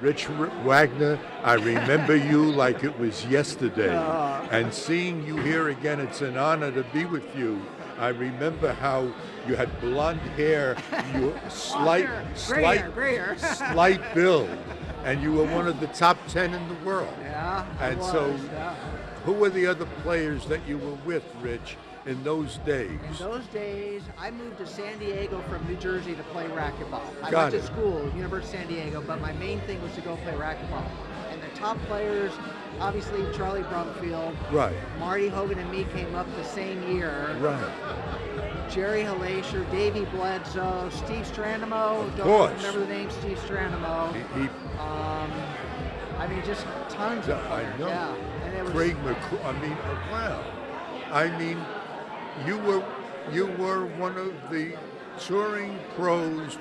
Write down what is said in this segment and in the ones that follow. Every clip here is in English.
Rich Wagner, I remember you like it was yesterday. And seeing you here again, it's an honor to be with you. I remember how you had blonde hair, you were slight build, and you were one of the top 10 in the world. Yeah. And who were the other players that you were with, Rich, in those days? In those days, I moved to San Diego from New Jersey to play racquetball. I Got went it. to school, University of San Diego, but my main thing was to go play racquetball. And the top players, obviously Charlie Brumfield, Right. Marty Hogan and me came up the same year. Right. Jerry Halasher, Davey Bledsoe, Steve Strandamo. Of Don't course. remember the name Steve Strandamo. I mean, just tons of I players. know. Yeah. And it was, Craig McCool. I mean, wow. I mean, you were one of the touring pros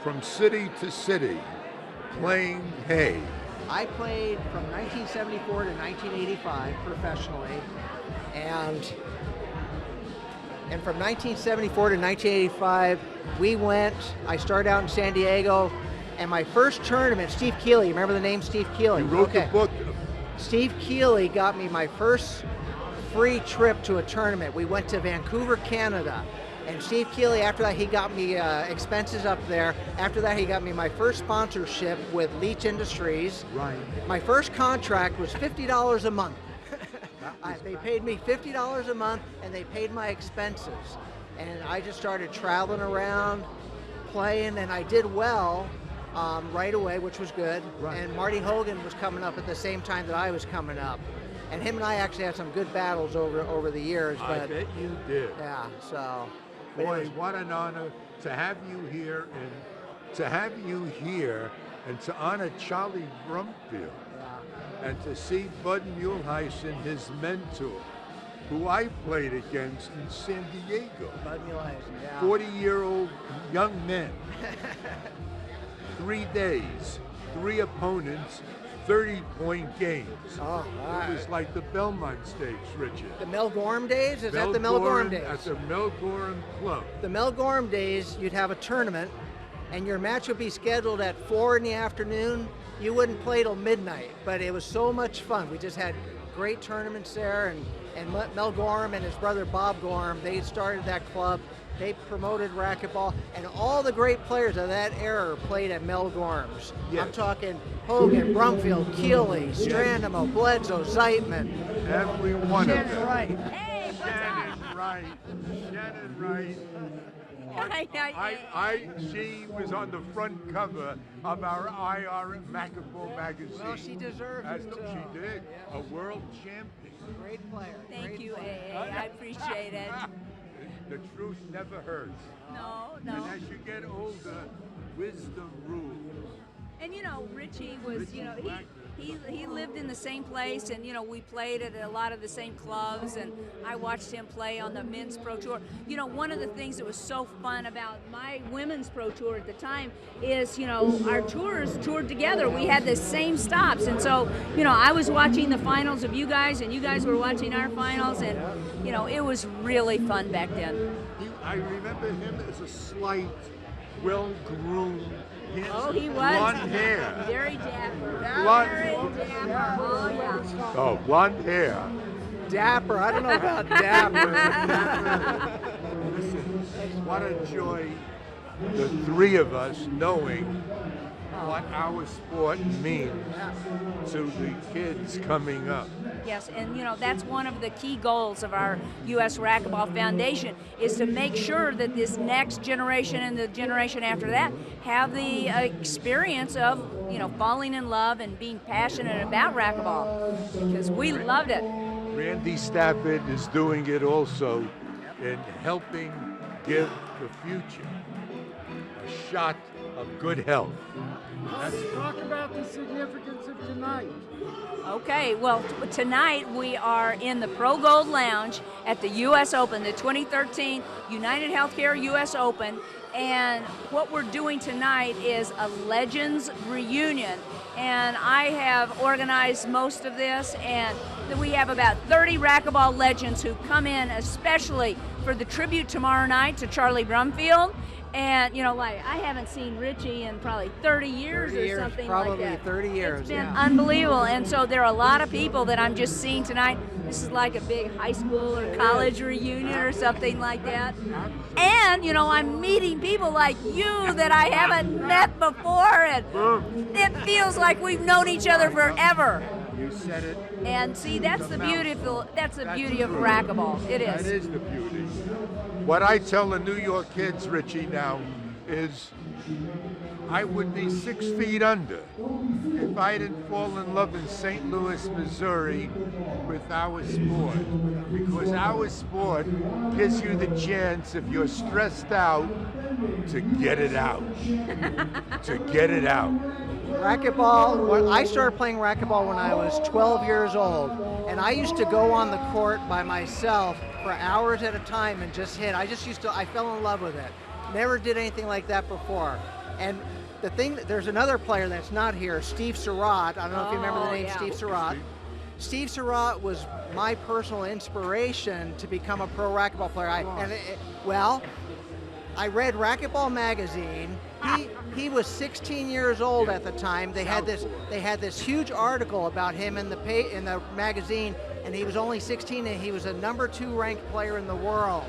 from city to city, playing hay. I played from 1974 to 1985 professionally, and from 1974 to 1985, I started out in San Diego, and my first tournament, Steve Keeley, you remember the name Steve Keeley? You wrote the book. Steve Keeley got me my first free trip to a tournament. We went to Vancouver, Canada. And Steve Keeley, after that, he got me expenses up there. After that, he got me my first sponsorship with Leach Industries. Right. My first contract was $50 a month. They paid me $50 a month, and they paid my expenses. And I just started traveling around, playing, and I did well right away, which was good. Right. And Marty Hogan was coming up at the same time that I was coming up. And him and I actually had some good battles over the years. But I bet you did. yeah, so. Boy, what an honor to have you here, and to honor Charlie Brumfield, and to see Bud Muehlheisen, his mentor, who I played against in San Diego. Bud Muehlheisen, yeah. 40-year-old young men. 3 days, 3 opponents, 30-point games. Oh, It was like the Belmont Stakes, Richard. the Mel Gorham days? Is that the Mel Gorham days? At the Mel Gorham Club. The Mel Gorham days, you'd have a tournament, and your match would be scheduled at 4 in the afternoon. You wouldn't play till midnight, but it was so much fun. We just had great tournaments there, and Mel Gorham and his brother Bob Gorham, they started that club. They promoted racquetball, and all the great players of that era played at Mel Gorham's. Yes. I'm talking Hogan, Brumfield, Keeley, Strandamo, Bledsoe, Zeitman. Every one of Shannon them. Wright. Hey, what's up? Shannon Wright. She was on the front cover of our IR Racquetball magazine. Well, she deserves it. She did. Yeah. A world champion. Great player. Thank great you, player. AA. I appreciate it. The truth never hurts. No. And as you get older, wisdom rules. And Richie was, he lived in the same place, and we played at a lot of the same clubs, and I watched him play on the men's pro tour. One of the things that was so fun about my women's pro tour at the time is, our tours toured together. We had the same stops, and so, I was watching the finals of you guys, and you guys were watching our finals, and, it was really fun back then. I remember him as a slight, well-groomed, Oh, he was. blonde hair. Very dapper. Blonde- Very dapper. Oh, yeah. Oh, blonde hair. Dapper. I don't know about dapper. Listen, what a joy, the 3 of us knowing what our sport means to the kids coming up. Yes, and that's one of the key goals of our U.S. Racquetball Foundation is to make sure that this next generation and the generation after that have the experience of falling in love and being passionate about racquetball, because we loved it. Randy Stafford is doing it also in helping give the future a shot of good health. Let's talk about the significance of tonight. Okay, well, tonight we are in the Pro Gold Lounge at the U.S. Open, the 2013 United Healthcare U.S. Open, and what we're doing tonight is a Legends reunion, and I have organized most of this, and we have about 30 racquetball legends who come in especially for the tribute tomorrow night to Charlie Brumfield, And, like, I haven't seen Richie in probably 30 years 30 or years, something probably like that. 30 years, It's been yeah. unbelievable. And so there are a lot of people that I'm just seeing tonight. This is like a big high school or college reunion or something like that. And, I'm meeting people like you that I haven't met before. And it feels like we've known each other forever. You said it. And see, that's the beauty of racquetball. It is. That is the beauty. What I tell the New York kids, Richie, now is I would be 6 feet under if I didn't fall in love in St. Louis, Missouri with our sport. Because our sport gives you the chance, if you're stressed out, to get it out. To get it out. Racquetball, I started playing racquetball when I was 12 years old, and I used to go on the court by myself for hours at a time and just hit. I fell in love with it. Never did anything like that before. And there's another player that's not here, Steve Surratt. I don't know if you remember the name Steve Surratt. Steve Surratt was my personal inspiration to become a pro racquetball player. I read Racquetball magazine. He was 16 years old at the time. They had this huge article about him in the magazine, and he was only 16, and he was a number 2 ranked player in the world.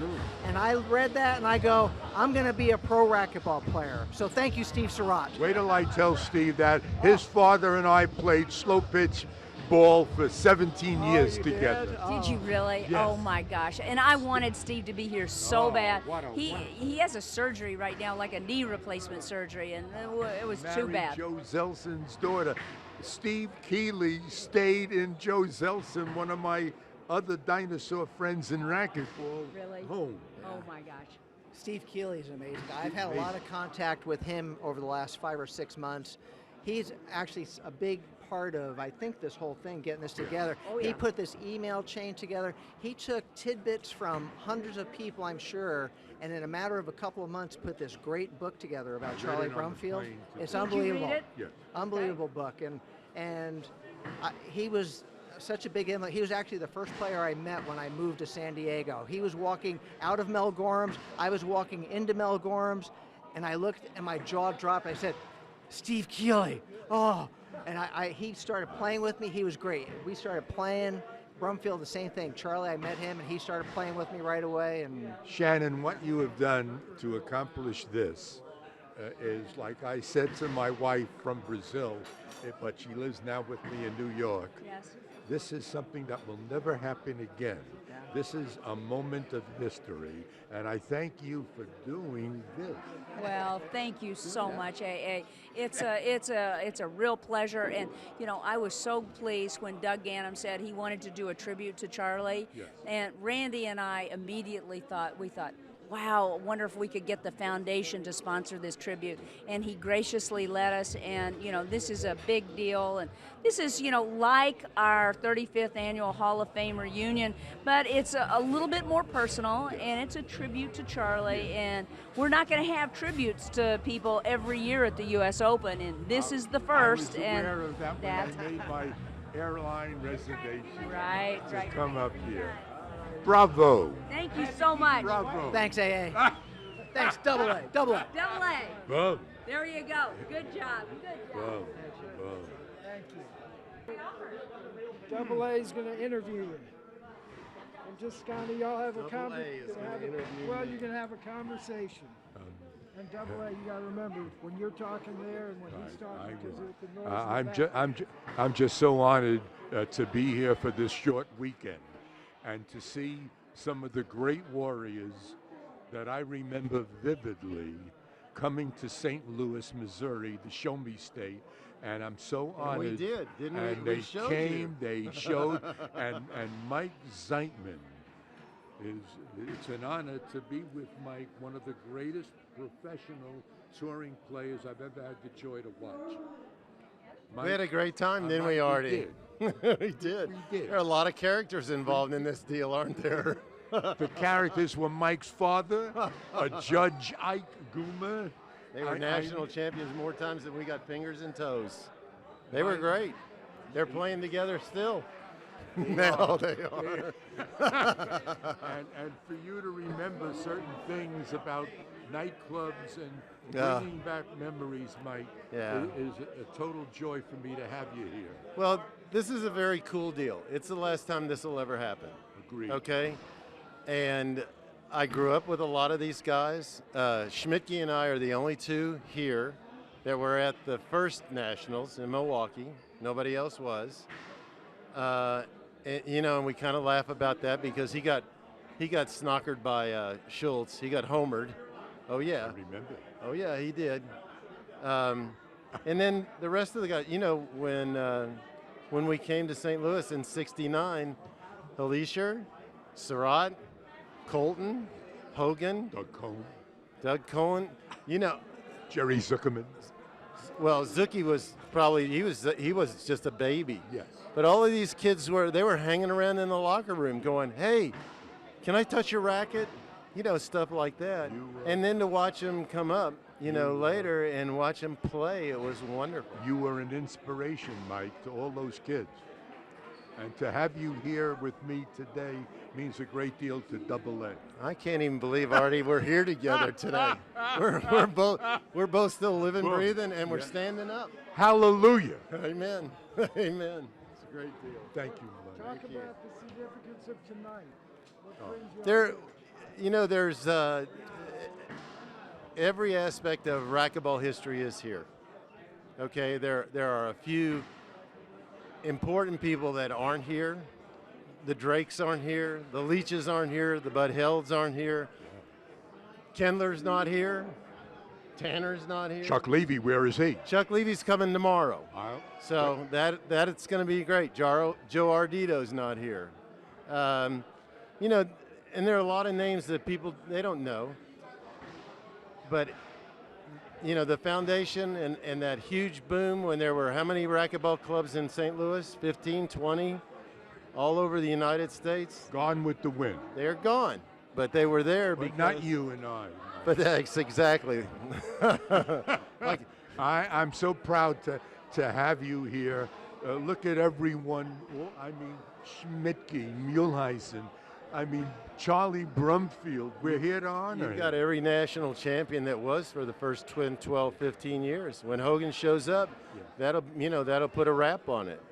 And I read that, and I go, I'm going to be a pro racquetball player. So thank you, Steve Surratt. Wait till I tell Steve that his father and I played slow pitch ball for 17 years together. Did you really? Yes. Oh my gosh! And I wanted Steve to be here so bad. what a He has a surgery right now, like a knee replacement surgery, and it was too bad. Joe Zelson's daughter. Steve Keeley stayed in Joe Zelson, one of my other dinosaur friends in racquetball, Really? home. Oh my gosh! Steve Keeley's amazing. I've had a lot of contact with him over the last 5 or 6 months. He's actually a big part of, I think, this whole thing, getting this together. Oh, yeah. He put this email chain together. He took tidbits from hundreds of people, I'm sure, and in a matter of a couple of months put this great book together about Charlie it on the Brumfield. plane to- It's Did you unbelievable. read it? Yeah. Unbelievable book. And he was such a big influence. He was actually the first player I met when I moved to San Diego. He was walking out of Mel Gorham's. I was walking into Mel Gorham's, and I looked and my jaw dropped. I said, Steve Keeley, oh. And he started playing with me. He was great. We started playing. Brumfield, the same thing. Charlie, I met him, and he started playing with me right away. And Shannon, what you have done to accomplish this is, like I said to my wife from Brazil, but she lives now with me in New York. Yes. This is something that will never happen again. This is a moment of history, and I thank you for doing this. Well, thank you so much, AA. It's a real pleasure, and I was so pleased when Doug Ganem said he wanted to do a tribute to Charlie. Yes. And Randy and I immediately thought, wow, I wonder if we could get the foundation to sponsor this tribute. And he graciously let us, and this is a big deal, and this is like our 35th annual Hall of Fame reunion, but it's a little bit more personal, and it's a tribute to Charlie. And we're not going to have tributes to people every year at the U.S. Open, and this is the first. I was aware of that when I made my airline reservation Right. to come up here. Bravo. Thank you so much. Bravo. thanks, AA. Thanks, double A. Double A. Boom. There you go. Good job. Good job. Boom. Boom. Thank you. Double A is going to interview you. And just kind of y'all have a conversation. Well, you're going to have a conversation. And Double A, you got to remember when you're talking there and when he's talking, because the noise. in the back. I'm just so honored to be here for this short weekend and to see some of the great warriors that I remember vividly coming to St. Louis, Missouri, the Show Me State, and I'm so honored. We did, didn't we? And We they showed came, you. they showed, and Mike Zeitman it's an honor to be with Mike, one of the greatest professional touring players I've ever had the joy to watch. We had a great time, didn't we, Artie? We We did. We did. There are a lot of characters involved in this deal, aren't there? The characters were Mike's father, a Judge Ike Goomer. They were national champions more times than we got fingers and toes. They were great. They're playing together still. Now they are. And for you to remember certain things about nightclubs and Yeah. bringing back memories, Mike, Yeah. is a total joy for me to have you here. Well, this is a very cool deal. It's the last time this will ever happen. Agreed. Okay? And I grew up with a lot of these guys. Schmidtke and I are the only two here that were at the first Nationals in Milwaukee. Nobody else was. And we kind of laugh about that because he got snockered by Schultz. He got homered. Oh, yeah. I remember. Oh, yeah, he did. And then the rest of the guys, when we came to St. Louis in '69, Helischer, Surratt, Colton, Hogan, Doug Cohen, Jerry Zuckerman. well, Zucky was probably, he was just a baby. Yes. But all of these kids were hanging around in the locker room going, hey, can I touch your racket? Stuff like that. And then to watch them come up, later and watch them play, it was wonderful. You were an inspiration, Mike, to all those kids. And to have you here with me today means a great deal to Double A. I can't even believe, Artie, we're here together today. We're both still living, breathing, and we're standing up. Hallelujah. Amen. Amen. It's a great deal. Thank you, Mike. Talk about the significance of tonight. What brings you There's every aspect of racquetball history is here. Okay, there are a few important people that aren't here. The Drakes aren't here. The Leaches aren't here. The Bud Helds aren't here. Kendler's not here. Tanner's not here. Chuck Levy, where is he? Chuck Levy's coming tomorrow. So that it's going to be great. Joe Ardito's not here. And there are a lot of names that people, they don't know. But, the foundation and that huge boom when there were how many racquetball clubs in St. Louis? 15, 20, all over the United States. Gone with the wind. They're gone. But they were there But because. not you and I. But that's exactly. I'm so proud to have you here. Look at everyone. Schmidtke, Muehlheisen. Charlie Brumfield. We're here to honor You've got every national champion that was for the first 12, 15 years. When Hogan shows up, that'll put a wrap on it,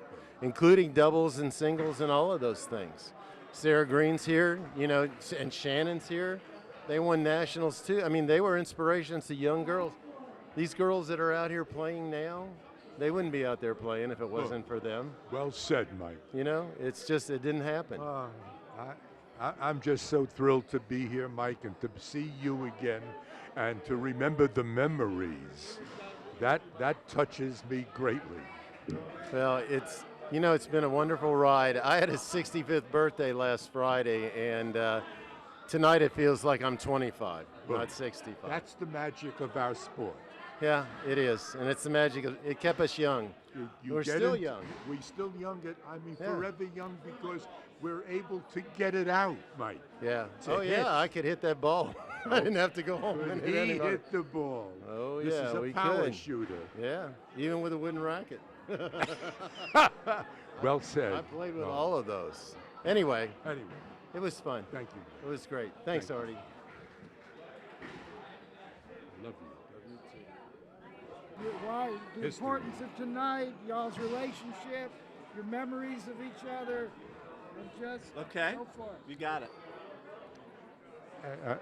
including doubles and singles and all of those things. Sarah Green's here, and Shannon's here. They won nationals too. They were inspirations to young girls. These girls that are out here playing now, they wouldn't be out there playing if it wasn't for them. Well said, Mike. It's just, it didn't happen. I'm just so thrilled to be here, Mike, and to see you again and to remember the memories. That touches me greatly. Well, it's been a wonderful ride. I had a 65th birthday last Friday, and tonight it feels like I'm 25, not 65. That's the magic of our sport. Yeah, it is, and it's the magic of it. Kept us young. We're still young. We're still young. Forever young because we're able to get it out, Mike. Yeah. Hit. I could hit that ball. I didn't have to go home and hit He anybody. hit the ball. Oh, This yeah, is a we power could. shooter. Yeah, even with a wooden racket. Well said. I played with all of those. Anyway, it was fun. Thank you. It was great. Thanks, Artie. Love you. Why the History. importance of tonight, y'all's relationship, your memories of each other, and just Okay. go for it. You got it.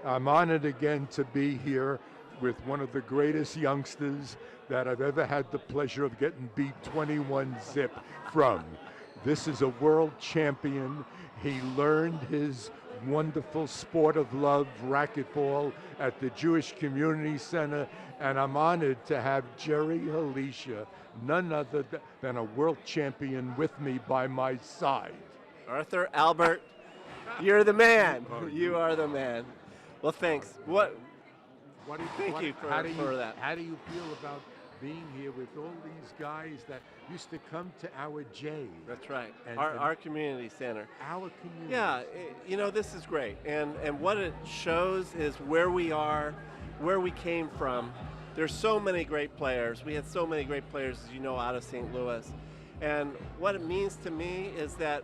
I'm honored again to be here with one of the greatest youngsters that I've ever had the pleasure of getting beat 21-zip from. This is a world champion. He learned his wonderful sport of love, racquetball, at the Jewish Community Center, and I'm honored to have Jerry Helischer, none other than a world champion, with me by my side. Arthur, Albert, you're the man. You are the man. Well, thanks. Thank you for that. How do you feel about being here with all these guys that used to come to our J? That's right. And Our community center. Our community. Yeah, this is great. And what it shows is where we are, where we came from. There's so many great players. We had so many great players, as you know, out of St. Louis. And what it means to me is that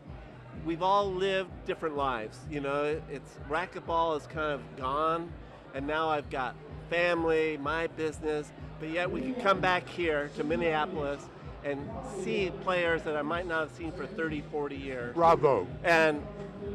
we've all lived different lives. It's racquetball is kind of gone, and now I've got family, my business, but yet we can come back here to Minneapolis and see players that I might not have seen for 30, 40 years. Bravo. And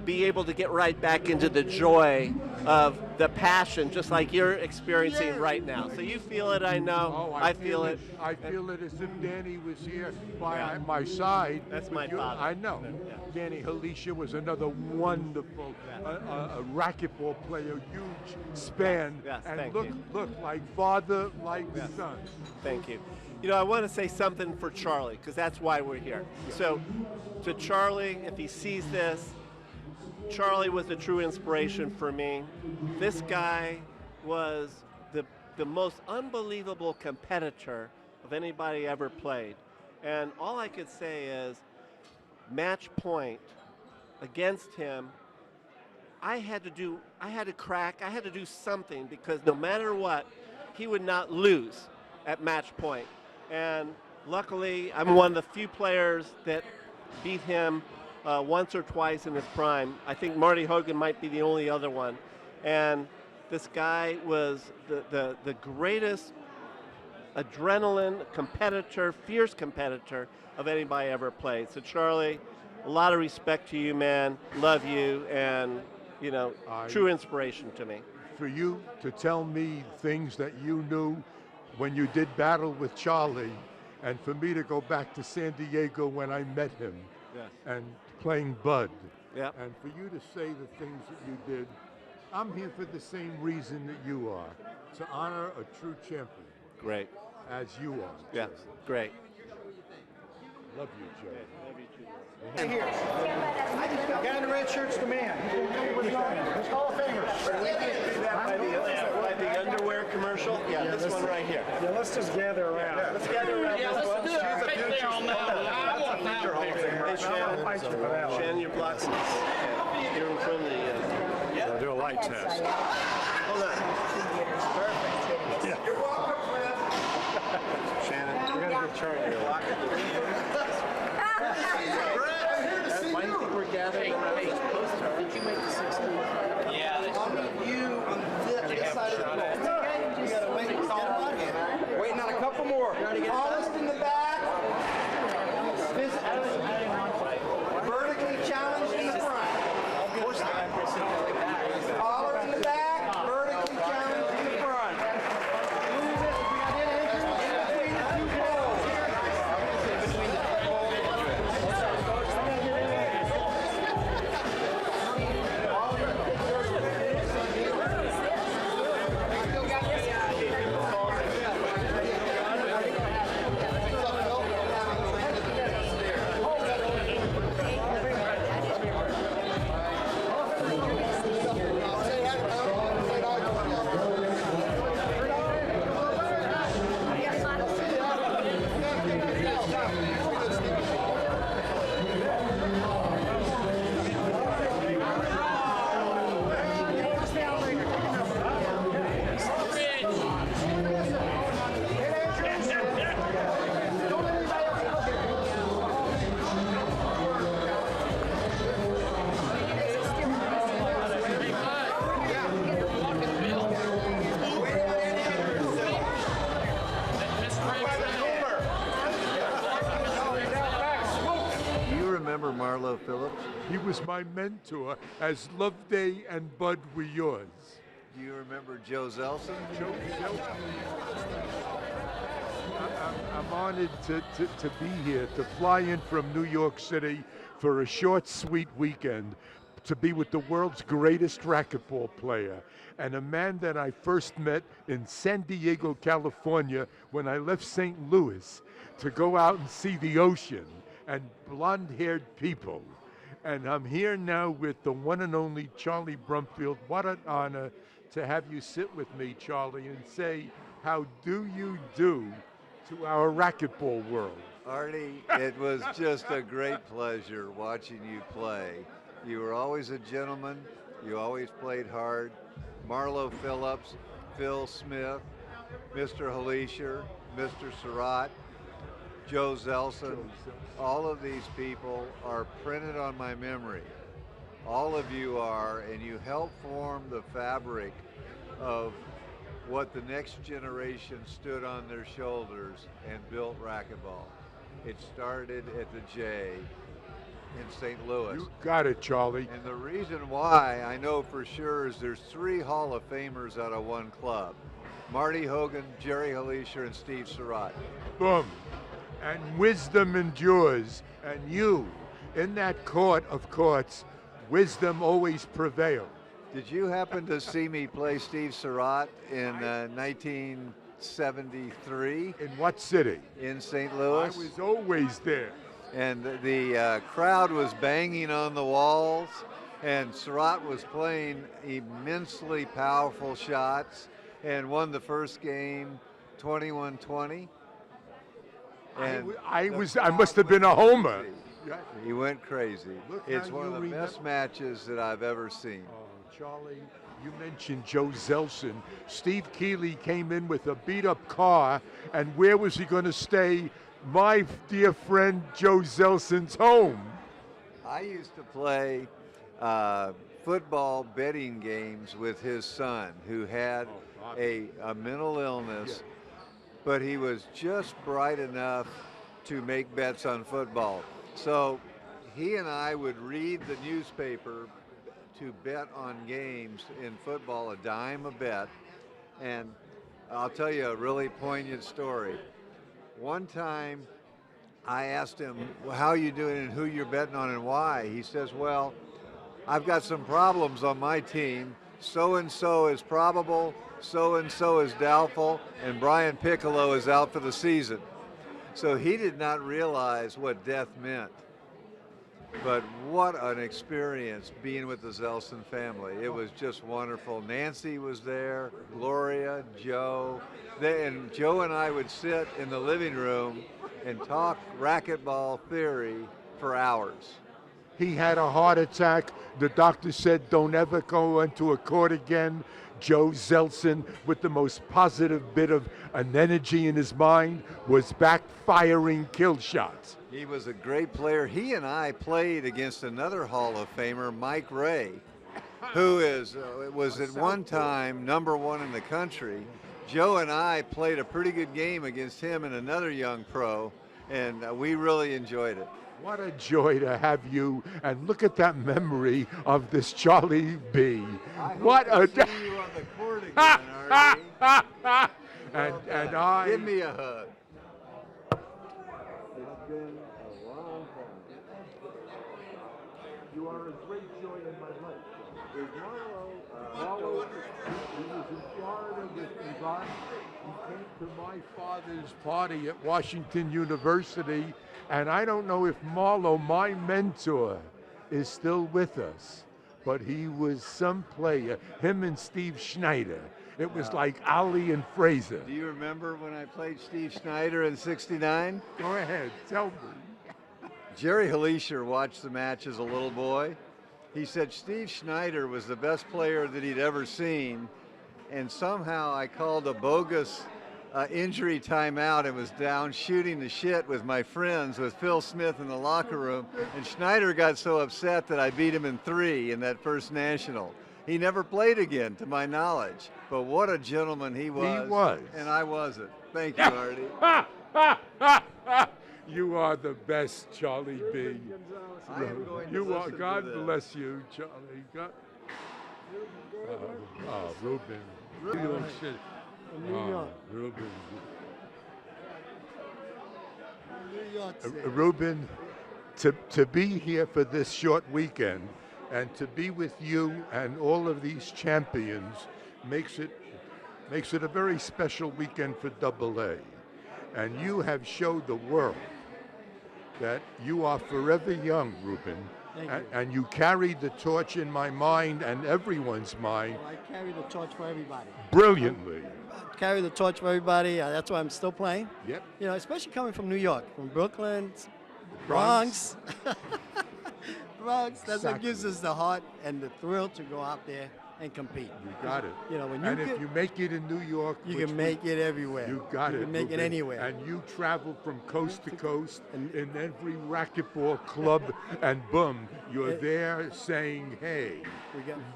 be able to get right back into the joy of the passion, just like you're experiencing right now. So you feel it, I know. Oh, I feel it. I feel it as if Danny was here by Yeah. my side. That's But my father. I know. Yeah. Danny Halisha was another wonderful a racquetball player, huge span, Yes, and thank look, you. look, like father, like Yes. son. Thank you. You know, I want to say something for Charlie, because that's why we're here. So, to Charlie, if he sees this, Charlie was a true inspiration for me. This guy was the most unbelievable competitor of anybody ever played. And all I could say is, match point against him, I had to do something, because no matter what, he would not lose at match point. And luckily, I'm one of the few players that beat him once or twice in his prime. I think Marty Hogan might be the only other one. And this guy was the greatest adrenaline competitor, fierce competitor of anybody ever played. So Charlie, a lot of respect to you, man. Love you, and you know, true inspiration to me. For you to tell me things that you knew when you did battle with Charlie, and for me to go back to San Diego when I met him, Yes. and playing Bud, Yep. and for you to say the things that you did, I'm here for the same reason that you are, to honor a true champion, Great. as you are. Yes. Great. Love you, Joe. Love you too. Guy in the red shirt's the man. He's Hall of Famer. By the underwear commercial? Yeah, this one right here. Yeah, let's just gather around. Let's gather around this one. Hey, Shannon, your blocks. You're in front of the. I'll do a light test. Hold on. Perfect. Yeah. You're welcome, Cliff. Shannon. We're gonna get Charlie. Why do you think we're gathering around this poster? Did you make the 16? Yeah, I'll meet you on this side of the boat. You gotta wait. Get him on here. Waiting on a couple more. Tallest in the back. Vertically challenged in the front. Taller in the back. Vertically challenged in the front. Move it. We got in between the two poles. Marlo Phillips. He was my mentor as Loveday and Bud were yours. Do you remember Joe Zelson? I'm honored to be here, to fly in from New York City for a short, sweet weekend, to be with the world's greatest racquetball player, and a man that I first met in San Diego, California, when I left St. Louis to go out and see the ocean and blonde-haired people. And I'm here now with the one and only Charlie Brumfield. What an honor to have you sit with me, Charlie, and say, how do you do to our racquetball world? Artie, it was just a great pleasure watching you play. You were always a gentleman. You always played hard. Marlo Phillips, Phil Smith, Mr. Halisher, Mr. Surratt, Joe Zelson, all of these people are printed on my memory. All of you are, and you help form the fabric of what the next generation stood on their shoulders and built racquetball. It started at the J in St. Louis. You got it, Charlie. And the reason why I know for sure is there's 3 Hall of Famers out of one club. Marty Hogan, Jerry Halischer, and Steve Surratt. Boom. And wisdom endures. And you, in that court of courts, wisdom always prevailed. Did you happen to see me play Steve Surratt in 1973? In what city? In St. Louis. I was always there. And the crowd was banging on the walls, and Surratt was playing immensely powerful shots and won the first game 21-20. And I must have been a homer. He went crazy. It's one of the best matches that I've ever seen. Oh, Charlie, you mentioned Joe Zelson. Steve Keeley came in with a beat-up car, and where was he going to stay? My dear friend Joe Zelson's home. I used to play football betting games with his son, who had a mental illness, but he was just bright enough to make bets on football. So he and I would read the newspaper to bet on games in football, a dime a bet. And I'll tell you a really poignant story. One time I asked him, well, how are you doing and who you're betting on and why? He says, well, I've got some problems on my team. So-and-so is probable, so-and-so is doubtful, and Brian Piccolo is out for the season. So he did not realize what death meant. But what an experience being with the Zelson family. It was just wonderful. Nancy was there, Gloria, Joe. And Joe and I would sit in the living room and talk racquetball theory for hours. He had a heart attack. The doctor said, don't ever go into a court again. Joe Zelson, with the most positive bit of an energy in his mind, was back firing kill shots. He was a great player. He and I played against another Hall of Famer, Mike Ray, who was at one time #1 in the country. Joe and I played a pretty good game against him and another young pro, and we really enjoyed it. What a joy to have you, and look at that memory of this Charlie B. What a see you on the court again, Artie. and I give me a hug. It's been a long time. You are a great joy in my life. There's Marlo, he was in Florida with Yvonne. He came to my father's party at Washington University, and I don't know if Marlo, my mentor, is still with us, but he was some player, him and Steve Schneider. It was like Ali and Fraser. Do you remember when I played Steve Schneider in '69? Go ahead, tell me. Jerry Halischer watched the match as a little boy. He said Steve Schneider was the best player that he'd ever seen, and somehow I called a bogus injury timeout and was down shooting the shit with my friends, with Phil Smith in the locker room, and Schneider got so upset that I beat him in 3 in that first national. He never played again, to my knowledge, but what a gentleman he was. He was. And I wasn't. Thank you, Artie. You are the best, Charlie B. I am going to You are. listen to God this. bless you, Charlie. God. Ruben. New York City. New York. Ruben. New York City. Ruben, to be here for this short weekend and to be with you and all of these champions makes it a very special weekend for AA. And you have showed the world that you are forever young, Ruben. Thank you. And you carry the torch in my mind and everyone's mind I carry the torch for everybody. brilliantly. Carry the torch for everybody. That's why I'm still playing. Yep. You know, especially coming from New York, from Brooklyn, Bronx. Bronx. That's what gives us the heart and the thrill to go out there and compete. You got it. You know, when and if you make it in New York, you can make it everywhere. You got it. You can make it anywhere. And you travel from coast to coast in every racquetball club, and boom, you're there saying, "Hey,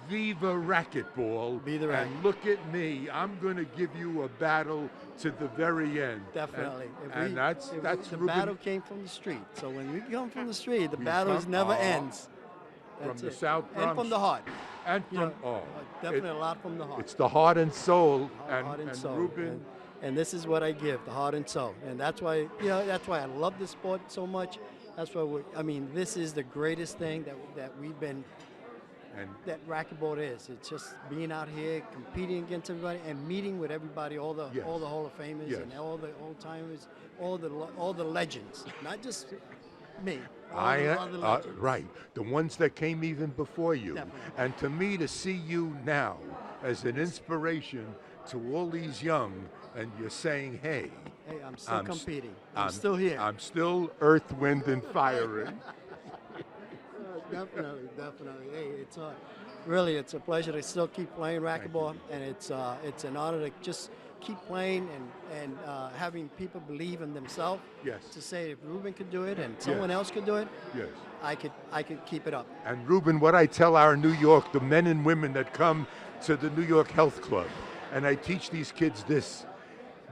Viva Racquetball!" Be the and look at me, I'm going to give you a battle to the very end. Definitely. And that's the Ruben. battle came from the street. So when we come from the street, the battle never ends. From the South Bronx. And from the heart. And from, definitely a lot from the heart. It's the heart and soul. Heart and soul. Ruben. And this is what I give, the heart and soul. And that's why, that's why I love this sport so much. That's why this is the greatest thing that we've been, that racquetball is. It's just being out here, competing against everybody, and meeting with everybody, all the Hall of Famers and all the old timers, all the legends, not just me. Right, the ones that came even before you. Definitely. And to me, to see you now as an inspiration to all these young, and you're saying, hey, I'm still competing. I'm still here. I'm still earth, wind, and firing. Definitely. Hey, it's a pleasure to still keep playing racquetball, and it's an honor to just keep playing and having people believe in themselves. Yes. To say if Ruben could do it and someone else could do it, yes, I could keep it up. And Ruben, what I tell our New York, the men and women that come to the New York Health Club, and I teach these kids this: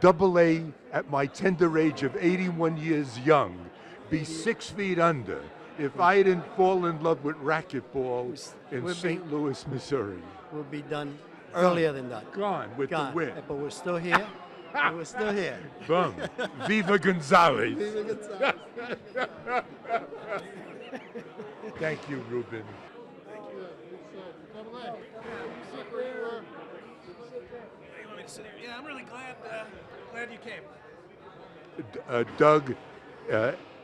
AA at my tender age of 81 years young, be 6 feet under. If I didn't fall in love with racquetball in St. Louis, Missouri, we'll be done earlier than that. Gone with the win. But we're still here. We're still here. Boom. Viva Gonzalez. Viva Gonzalez. Thank you, Ruben. Thank you. You want me to sit here? Yeah, I'm really glad you came. Doug,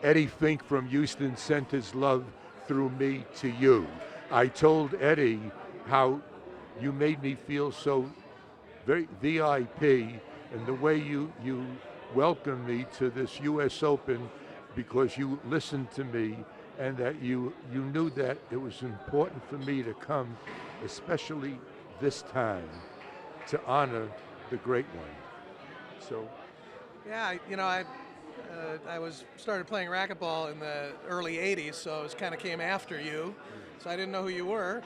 Eddie Fink from Houston sent his love through me to you. I told Eddie how you made me feel so very VIP in the way you welcomed me to this U.S. Open, because you listened to me, and that you knew that it was important for me to come, especially this time, to honor the great one. So. Yeah, I started playing racquetball in the early 80s, so it kind of came after you, so I didn't know who you were.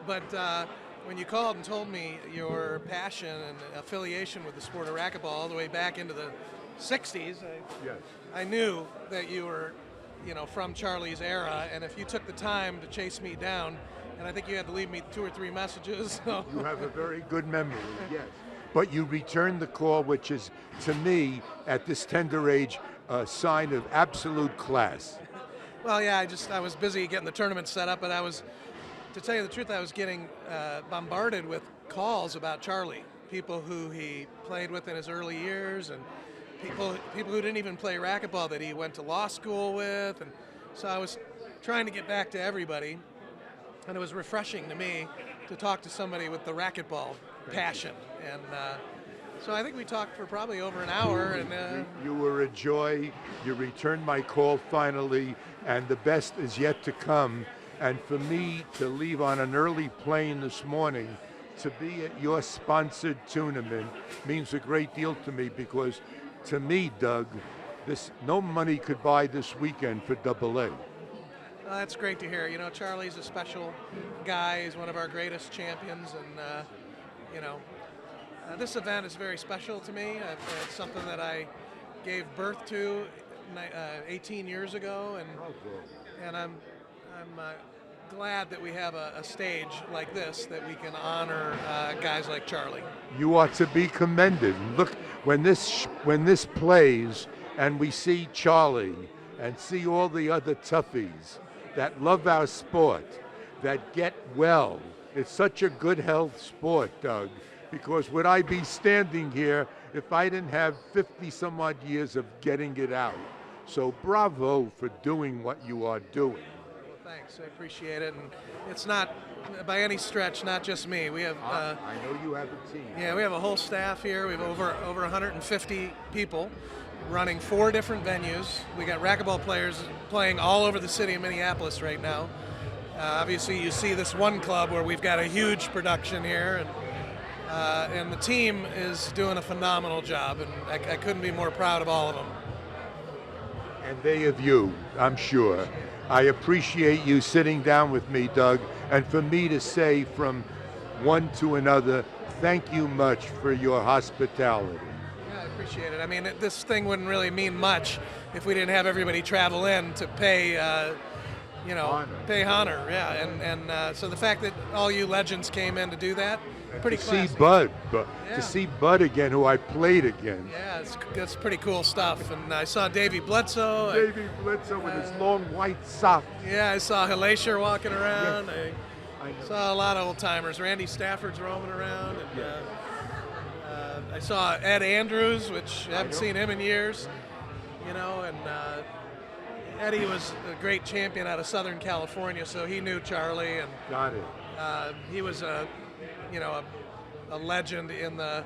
But when you called and told me your passion and affiliation with the sport of racquetball all the way back into the 60s, I knew that you were, from Charlie's era, and if you took the time to chase me down, and I think you had to leave me 2 or 3 messages. So. You have a very good memory, yes. But you returned the call, which is, to me, at this tender age, a sign of absolute class. Well, yeah, I was busy getting the tournament set up, but to tell you the truth, I was getting bombarded with calls about Charlie, people who he played with in his early years, and people who didn't even play racquetball that he went to law school with, and so I was trying to get back to everybody, and it was refreshing to me to talk to somebody with the racquetball passion. And so I think we talked for probably over an hour. And you were a joy. You returned my call finally, and the best is yet to come. And for me to leave on an early plane this morning to be at your sponsored tournament means a great deal to me, because to me, Doug, no money could buy this weekend for AA. That's great to hear. Charlie's a special guy. He's one of our greatest champions, and this event is very special to me. It's something that I gave birth to 18 years ago, and I'm glad that we have a stage like this that we can honor guys like Charlie. You are to be commended. Look, when this plays, and we see Charlie and see all the other toughies that love our sport, that get well. It's such a good health sport, Doug, because would I be standing here if I didn't have 50 some odd years of getting it out? So bravo for doing what you are doing. Well, thanks, I appreciate it. And it's not, by any stretch, not just me. We have. I know you have a team. Yeah, we have a whole staff here. We have over 150 people running 4 different venues. We got racquetball players playing all over the city of Minneapolis right now. Obviously, you see this one club where we've got a huge production here, and the team is doing a phenomenal job, and I couldn't be more proud of all of them. And they of you, I'm sure. I appreciate you sitting down with me, Doug, and for me to say from one to another, thank you much for your hospitality. Yeah, I appreciate it. I mean, this thing wouldn't really mean much if we didn't have everybody travel in to pay, pay honor. Yeah, and so the fact that all you legends came in to do that, pretty classy. See Bud, to see Bud again, who I played again. Yeah, that's pretty cool stuff. And I saw Davey Bledsoe. Davey Bledsoe with his long white socks. Yeah, I saw Hellacier walking around. Yes. I saw a lot of old timers. Randy Stafford's roaming around. And, I saw Ed Andrews, which I haven't seen him in years. And Eddie was a great champion out of Southern California, so he knew Charlie. And got it. He was a legend in the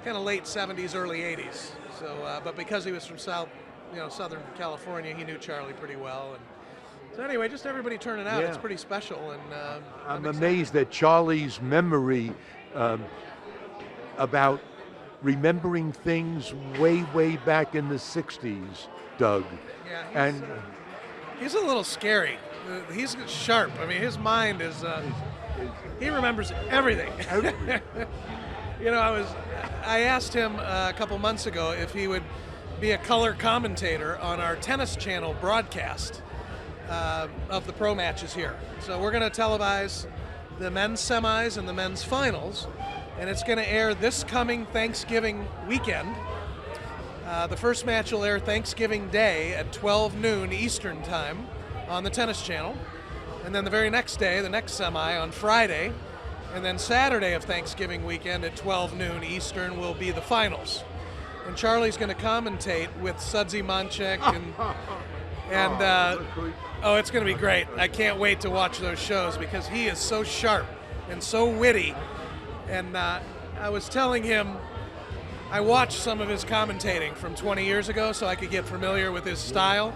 kind of late 70s, early 80s. So, but because he was from Southern California, he knew Charlie pretty well. And so anyway, just everybody turning out. Yeah. It's pretty special. And I'm amazed at Charlie's memory about remembering things way back in the 60s, Doug. Yeah, he's a little scary. He's sharp. I mean, his mind is. He remembers everything. I asked him a couple months ago if he would be a color commentator on our Tennis Channel broadcast of the pro matches here. So we're going to televise the men's semis and the men's finals, and it's going to air this coming Thanksgiving weekend. The first match will air Thanksgiving Day at 12 noon Eastern time on the Tennis Channel. And then the very next day, the next semi on Friday, and then Saturday of Thanksgiving weekend at 12 noon Eastern will be the finals. And Charlie's going to commentate with Sudsy Monchek it's going to be great. I can't wait to watch those shows because he is so sharp and so witty. And I was telling him I watched some of his commentating from 20 years ago so I could get familiar with his style,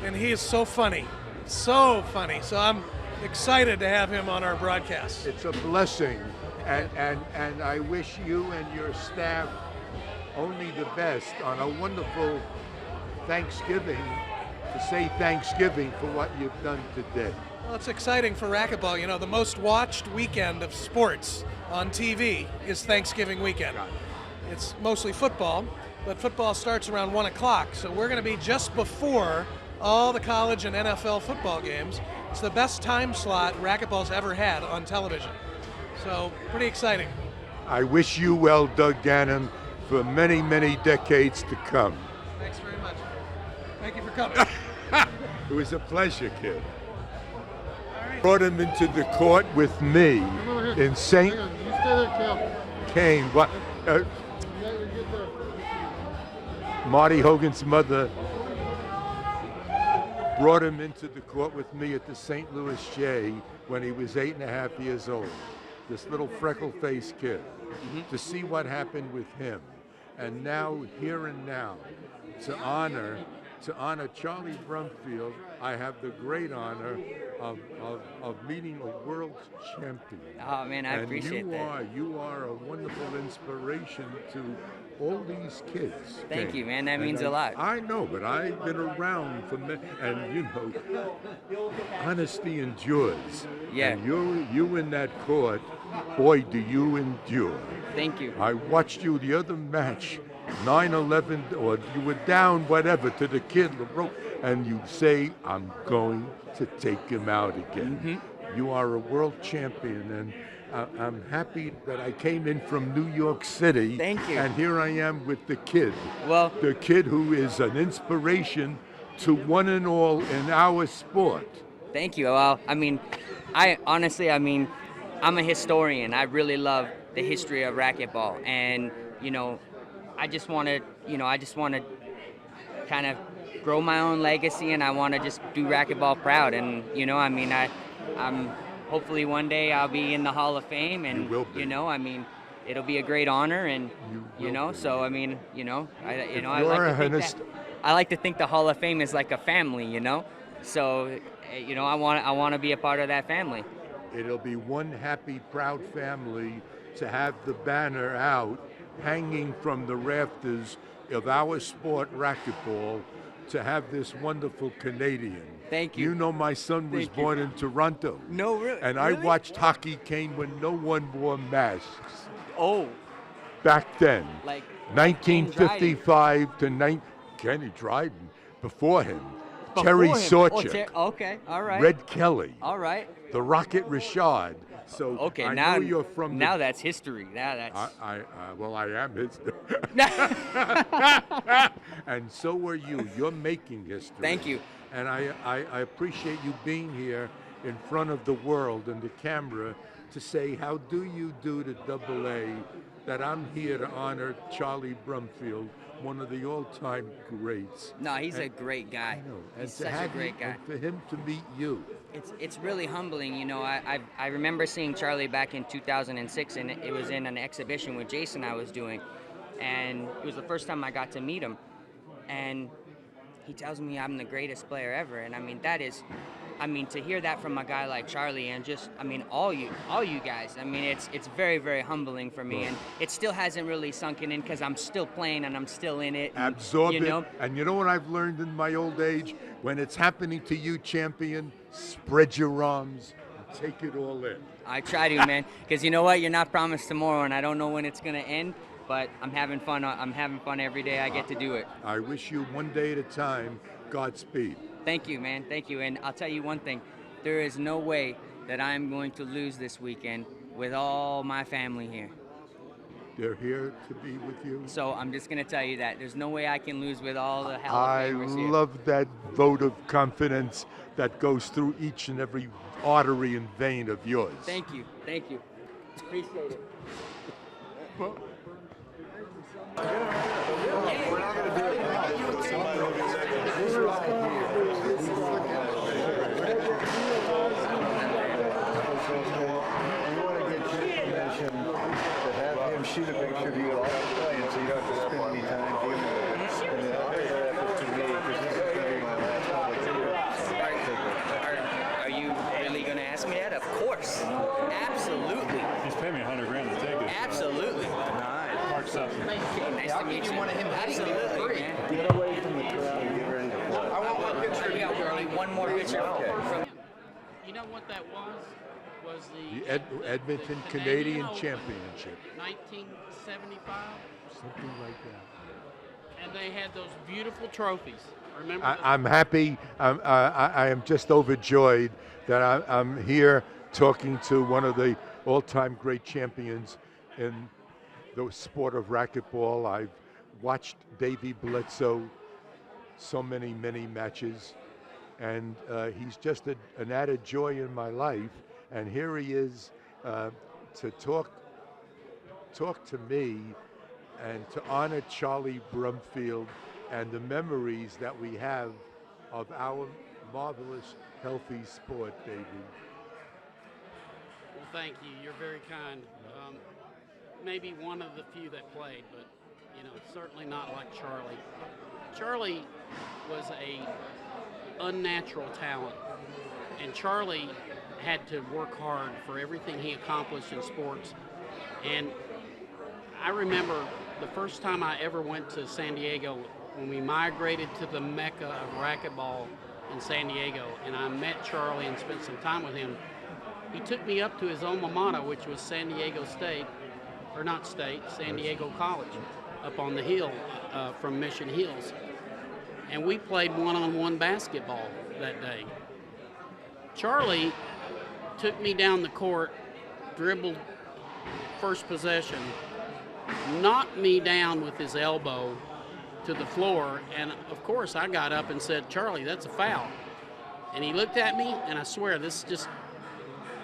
and he is so funny. So funny. So I'm excited to have him on our broadcast. It's a blessing, and I wish you and your staff only the best on a wonderful Thanksgiving, to say Thanksgiving for what you've done today. Well, it's exciting for racquetball. The most watched weekend of sports on TV is Thanksgiving weekend. It's mostly football, but football starts around 1 o'clock, so we're going to be just before all the college and NFL football games. It's the best time slot racquetball's ever had on television. So, pretty exciting. I wish you well, Doug Gannon, for many decades to come. Thanks very much. Thank you for coming. It was a pleasure, kid. Brought him into the court with me in St. Kane. What? Marty Hogan's mother brought him into the court with me at the St. Louis J when he was 8.5 years old. This little freckle-faced kid. To see what happened with him. And now, here and now, to honor Charlie Brumfield, I have the great honor of meeting a world champion. Oh man, I appreciate that. You are a wonderful inspiration to all these kids. Thank you, man. That means a lot. I know, but I've been around for and honesty endures. Yeah. And you in that court, boy, do you endure. Thank you. I watched you the other match, 9-11, or you were down, whatever, to the kid, LeBron, and you say, I'm going to take him out again. You are a world champion, and I'm happy that I came in from New York City. Thank you. And here I am with the kid. Well, the kid who is an inspiration to one and all in our sport. Thank you. Well, I'm a historian. I really love the history of racquetball, and I just want to kind of grow my own legacy, and I want to just do racquetball proud. And I'm hopefully one day I'll be in the Hall of Fame, and you will be. It'll be a great honor, and so I like to think the Hall of Fame is like a family, so you know, I want to be a part of that family. It'll be one happy, proud family to have the banner out, hanging from the rafters of our sport, racquetball, to have this wonderful Canadian. Thank you. You know, my son was born in Toronto. No, really? And I watched hockey Kane when no one wore masks. Oh. Back then. Like 1955 to Kenny Dryden. Before him. Terry Sorchak. Okay, all right. Red Kelly. All right. The Rocket Richard. So okay, I now know you're from now that's history. Now that's. Well, I am history. And so are you. You're making history. Thank you. And I appreciate you being here in front of the world and the camera to say, how do you do to AA, that I'm here to honor Charlie Brumfield, one of the all-time greats. No, he's a great guy. He's such a great guy. And for him to meet you. It's really humbling, you know. I remember seeing Charlie back in 2006, and it was in an exhibition with Jason I was doing, and it was the first time I got to meet him, and he tells me I'm the greatest player ever, and I mean to hear that from a guy like Charlie, and just all you guys, it's very, very humbling for me, and it still hasn't really sunken in because I'm still playing and I'm still in it. Absorb it. And you know what I've learned in my old age? When it's happening to you, champion, spread your arms and take it all in. I try to, man, because you know what? You're not promised tomorrow, and I don't know when it's gonna end. But I'm having fun. I'm having fun every day I get to do it. I wish you one day at a time Godspeed. Thank you, man. Thank you. And I'll tell you one thing. There is no way that I'm going to lose this weekend with all my family here. They're here to be with you. So I'm just going to tell you that. There's no way I can lose with all the Hall I of Famers here. love that vote of confidence that goes through each and every artery and vein of yours. Thank you. Thank you. Appreciate it. Well, we're not going to do shoot a picture of you all playing, so you don't have to spend any time doing it. And then autograph it to me, because this is going to be my last public appearance. Are you really going to ask me that? Of course. Absolutely. He's paying me $100,000 to take it. Absolutely. Nice. Mark Sutton. Nice to meet you. Absolutely, man. Get away from the crowd and get ready to play. I want one picture. We got one more picture. From you know what that was? Was the Edmonton Canadian Championship. 1975? Something like that. And they had those beautiful trophies. Remember? I'm happy. I am just overjoyed that I'm here talking to one of the all-time great champions in the sport of racquetball. I've watched Davey Bledsoe so many matches, and he's just an added joy in my life. And here he is to talk to me and to honor Charlie Brumfield and the memories that we have of our marvelous, healthy sport, Davey. Well, thank you. You're very kind. Maybe one of the few that played, but certainly not like Charlie. Charlie was a unnatural talent, and Charlie had to work hard for everything he accomplished in sports. And I remember the first time I ever went to San Diego, when we migrated to the mecca of racquetball in San Diego, and I met Charlie and spent some time with him. He took me up to his alma mater, which was San Diego State, or not State, San Diego College, up on the hill from Mission Hills. And we played one-on-one basketball that day. Charlie took me down the court, dribbled first possession, knocked me down with his elbow to the floor, and of course I got up and said, "Charlie, that's a foul." And he looked at me, and I swear this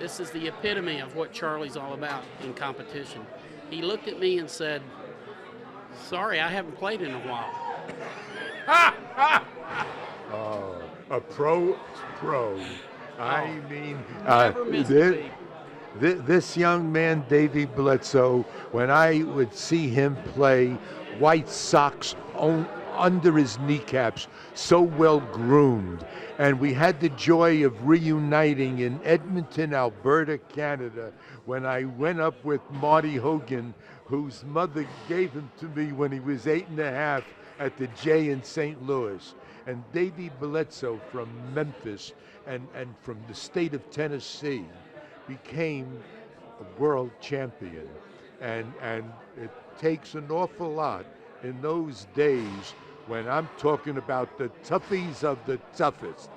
is the epitome of what Charlie's all about in competition. He looked at me and said, "Sorry, I haven't played in a while." Oh, a pro. I mean, this young man, Davey Bledsoe, when I would see him play, White Sox under his kneecaps, so well groomed. And we had the joy of reuniting in Edmonton, Alberta, Canada, when I went up with Marty Hogan, whose mother gave him to me when he was 8.5 at the J in St. Louis. And Davey Bledsoe from Memphis and from the state of Tennessee became a world champion. And it takes an awful lot in those days when I'm talking about the toughies of the toughest.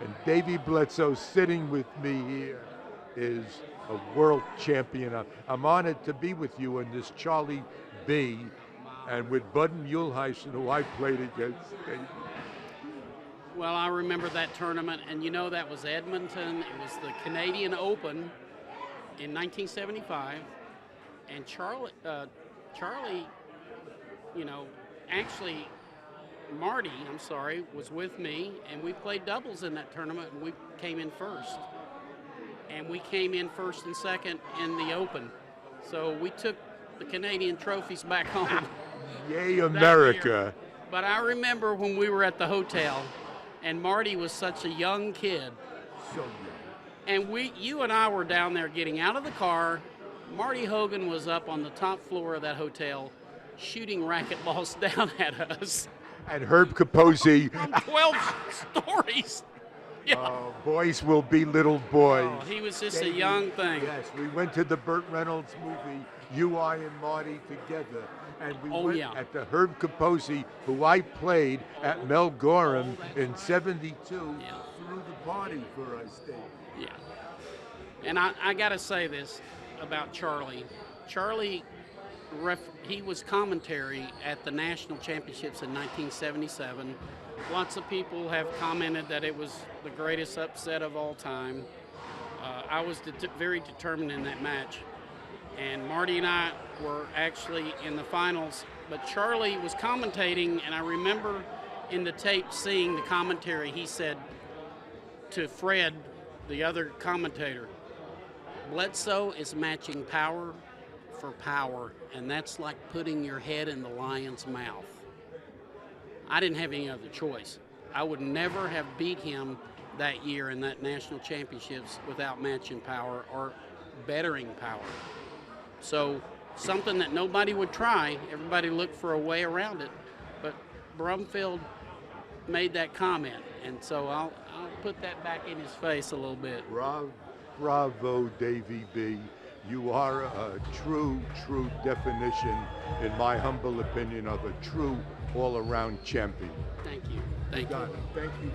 And Davey Bledsoe sitting with me here is a world champion. I'm honored to be with you in this Charlie B and with Bud Muehlheisen, who I played against. Well, I remember that tournament, and you know that was Edmonton. It was the Canadian Open in 1975, and Charlie, you know, actually Marty, was with me, and we played doubles in that tournament, and we came in first. And we came in first and second in the Open. So we took the Canadian trophies back home. Yay, America. But I remember when we were at the hotel, and Marty was such a young kid. So young. And you and I were down there getting out of the car. Marty Hogan was up on the top floor of that hotel shooting racquetballs down at us. And Herb Capozzi. 12 stories. Yeah. Boys will be little boys. Oh, he was just a young thing. Yes, we went to the Burt Reynolds movie, You, I, and Marty together. And we went at the Herb Capozzi, who I played at Mel Gorham in '72, threw the party for us, Dave. Yeah. And I got to say this about Charlie. Charlie, he was commentary at the National Championships in 1977. Lots of people have commented that it was the greatest upset of all time. I was very determined in that match. And Marty and I were actually in the finals, but Charlie was commentating, and I remember in the tape seeing the commentary, he said to Fred, the other commentator, Bledsoe is matching power for power, and that's like putting your head in the lion's mouth. I didn't have any other choice. I would never have beat him that year in that national championships without matching power or bettering power. So something that nobody would try, everybody looked for a way around it, but Brumfield made that comment, and so I'll put that back in his face a little bit. Bravo, Davey B. You are a true definition, in my humble opinion, of a true all-around champion. Thank you. Thank you. Thank you.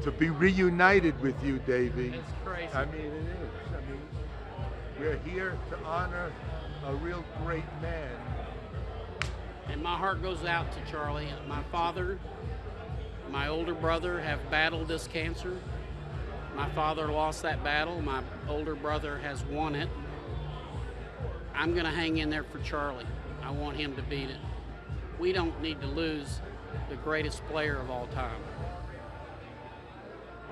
To be reunited with you, Davey. It's crazy. I mean, it is. I mean, we're here to honor a real great man. And my heart goes out to Charlie. My father, my older brother have battled this cancer. My father lost that battle. My older brother has won it. I'm going to hang in there for Charlie. I want him to beat it. We don't need to lose the greatest player of all time.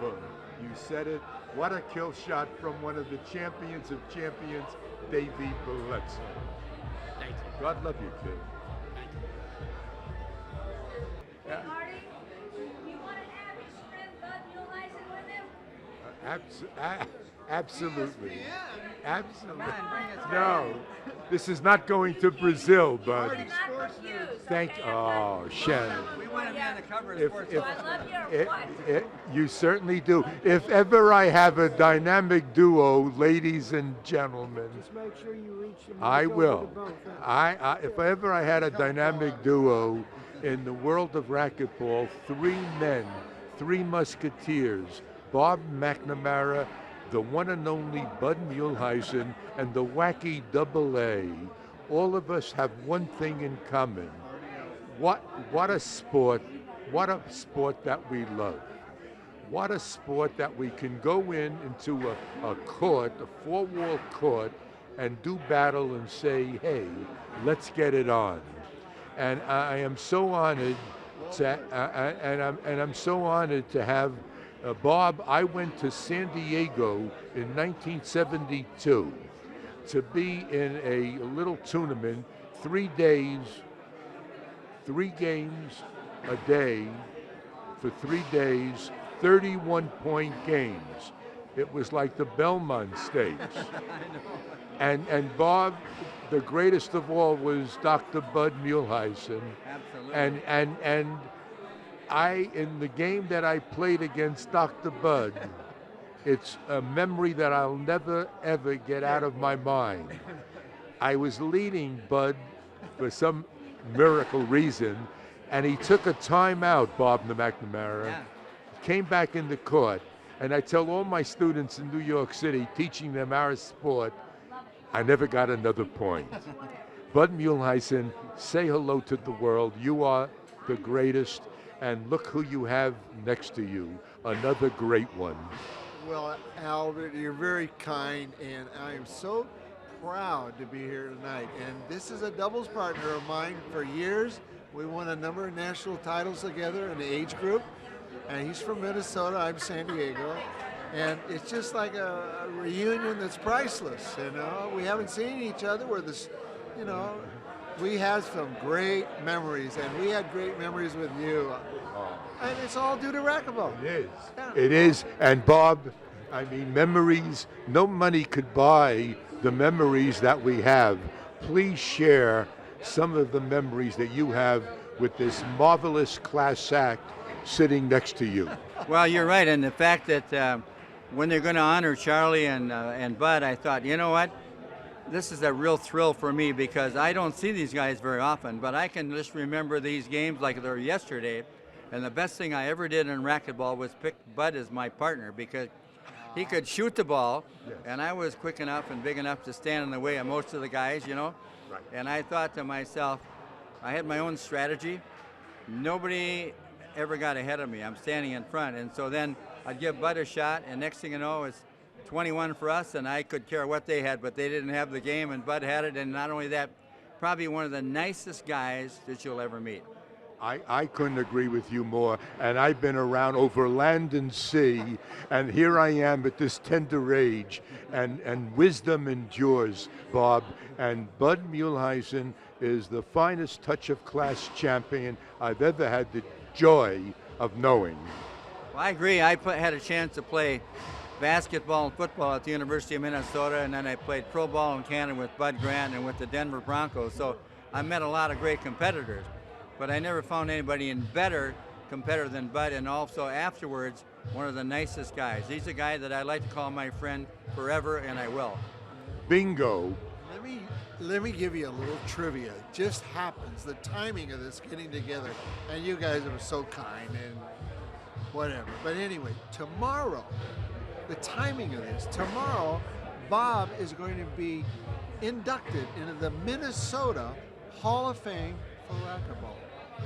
Well, you said it. What a kill shot from one of the champions of champions, Davey Bledsoe. Thank you. God love you, kid. Thank you. Hey, Artie, you want to have his friend Bud Muehlheisen with him? Absolutely. Absolutely. No, this is not going to Brazil, but thank. Oh, Shannon. We want to be on the cover of Sports You certainly do. If ever I have a dynamic duo, ladies and gentlemen, Just make sure you reach them. I will. If ever I had a dynamic duo in the world of racquetball, 3 men, 3 musketeers, Bob McNamara, the one and only Bud Muehlheisen, and the wacky AA, all of us have one thing in common. What a sport that we love. What a sport that we can go into a court, a 4-wall court, and do battle and say, hey, let's get it on. And I am so honored I'm so honored to have Bob. I went to San Diego in 1972 to be in a little tournament, 3 days, 3 games a day for 3 days, 31-point games. It was like the Belmont Stakes. And Bob, the greatest of all was Dr. Bud Muehlheisen. Absolutely. And I, in the game that I played against Dr. Bud, it's a memory that I'll never, ever get out of my mind. I was leading Bud for some miracle reason, and he took a timeout, Bob McNamara, came back in the court, and I tell all my students in New York City, teaching them our sport, I never got another point. Bud Muehlheisen, say hello to the world. You are the greatest, and look who you have next to you, another great one. Well, Albert, you're very kind, and I am so proud to be here tonight. And this is a doubles partner of mine for years. We won a number of national titles together in the age group, and he's from Minnesota, I'm San Diego. And it's just like a reunion that's priceless, you know. We haven't seen each other. We're this, you know, we have some great memories, and we had great memories with you. And it's all due to racquetball. It is. Yeah. It is. And Bob, I mean, memories, no money could buy the memories that we have. Please share some of the memories that you have with this marvelous class act sitting next to you. Well, you're right. And the fact that when they're going to honor Charlie and Bud, I thought, you know what? This is a real thrill for me because I don't see these guys very often, but I can just remember these games like they were yesterday. And the best thing I ever did in racquetball was pick Bud as my partner because he could shoot the ball, and I was quick enough and big enough to stand in the way of most of the guys, you know. Right. And I thought to myself, I had my own strategy. Nobody ever got ahead of me. I'm standing in front. And so then I'd give Bud a shot, and next thing you know, it's 21 for us, and I could care what they had, but they didn't have the game, and Bud had it. And not only that, probably one of the nicest guys that you'll ever meet. I couldn't agree with you more, and I've been around over land and sea, and here I am at this tender age, and wisdom endures, Bob, and Bud Muehlheisen is the finest touch of class champion I've ever had the joy of knowing. Well, I agree. I had a chance to play basketball and football at the University of Minnesota, and then I played pro ball in Canada with Bud Grant and with the Denver Broncos, so I met a lot of great competitors. But I never found anybody in better competitor than Bud, and also afterwards, one of the nicest guys. He's a guy that I like to call my friend forever, and I will. Bingo. Let me give you a little trivia. It just happens, the timing of this getting together, and you guys are so kind and whatever. But anyway, tomorrow, the timing of this, tomorrow, Bob is going to be inducted into the Minnesota Hall of Fame for racquetball.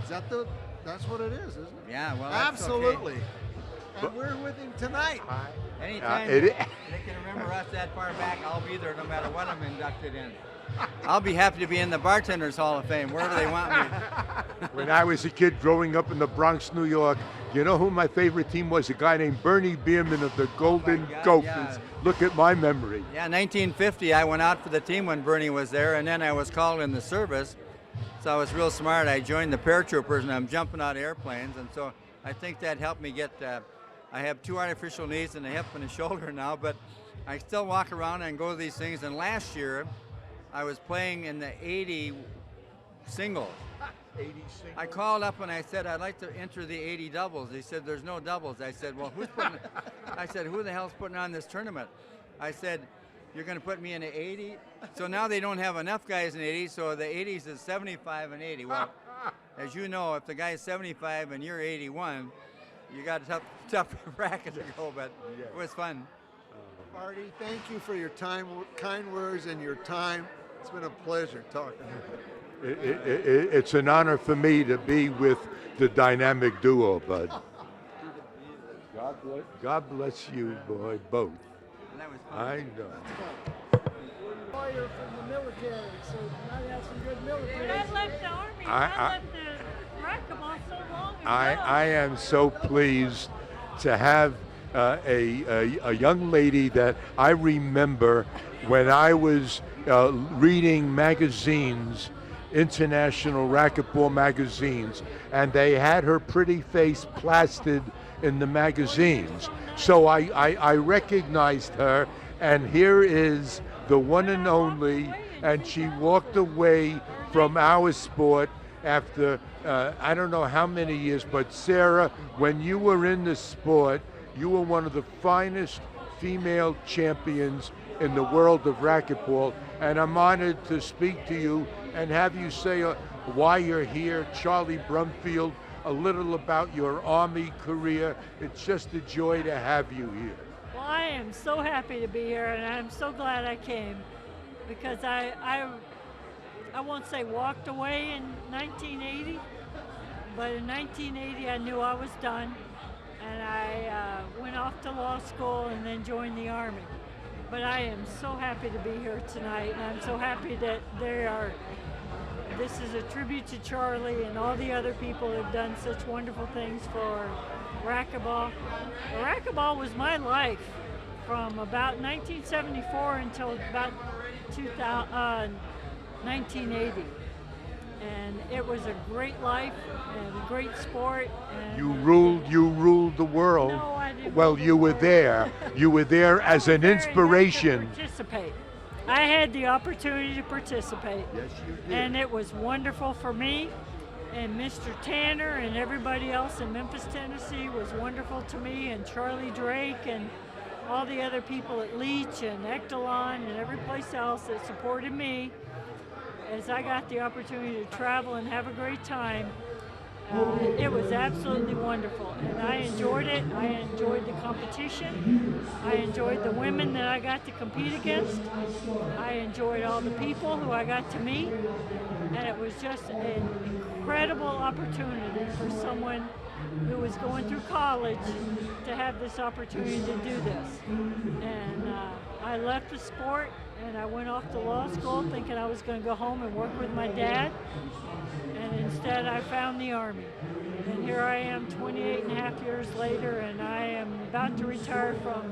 That's what it is, isn't it? Yeah, well, absolutely. Okay. And we're with him tonight. Anytime they can remember us that far back, I'll be there no matter what I'm inducted in. I'll be happy to be in the Bartenders Hall of Fame, wherever they want me. When I was a kid growing up in the Bronx, New York, you know who my favorite team was? A guy named Bernie Bierman of the Golden Gophers. Yeah. Look at my memory. Yeah, 1950, I went out for the team when Bernie was there, and then I was called in the service. So I was real smart. I joined the paratroopers, and I'm jumping out of airplanes, and so I think that helped me get. I have 2 artificial knees and a hip and a shoulder now, but I still walk around and go to these things. And last year, I was playing in the 80 singles. 80 singles. I called up and I said I'd like to enter the 80 doubles. He said there's no doubles. I said, well, I said, who the hell's putting on this tournament? I said, you're going to put me in the 80? So now they don't have enough guys in 80, so the 80s is 75 and 80. Well, as you know, if the guy's 75 and you're 81, you got a tough bracket to go, but it was fun. Artie, thank you for your time, kind words, and your time. It's been a pleasure talking to you. It's an honor for me to be with the dynamic duo, Bud. God bless you, boy, both. I know. Lawyer from the military, so you might have some good military. I left the Army. I left the racquetball so long ago. I am so pleased to have a young lady that I remember when I was reading magazines international racquetball magazines, and they had her pretty face plastered in the magazines. So I recognized her, and here is the one and only, and she walked away from our sport after I don't know how many years, but Sarah, when you were in the sport, you were one of the finest female champions in the world of racquetball, and I'm honored to speak to you and have you say why you're here. Charlie Brumfield, a little about your Army career. It's just a joy to have you here. Well, I am so happy to be here, and I'm so glad I came, because I won't say walked away in 1980, but in 1980 I knew I was done, and I went off to law school and then joined the Army. But I am so happy to be here tonight, and I'm so happy that this is a tribute to Charlie and all the other people who have done such wonderful things for racquetball. Racquetball was my life from about 1974 until about 1980. And it was a great life and a great sport. And you ruled the world. No, I didn't. Well, you were there. You were there as an inspiration. Participate. I had the opportunity to participate. Yes, you did. And it was wonderful for me. And Mr. Tanner and everybody else in Memphis, Tennessee was wonderful to me, and Charlie Drake and all the other people at Leach and Echelon and every place else that supported me as I got the opportunity to travel and have a great time. It was absolutely wonderful, and I enjoyed it. I enjoyed the competition. I enjoyed the women that I got to compete against. I enjoyed all the people who I got to meet, and it was just an incredible opportunity for someone who was going through college to have this opportunity to do this. And I left the sport and I went off to law school thinking I was going to go home and work with my dad, and instead I found the Army. And here I am 28 and a half years later, and I am about to retire from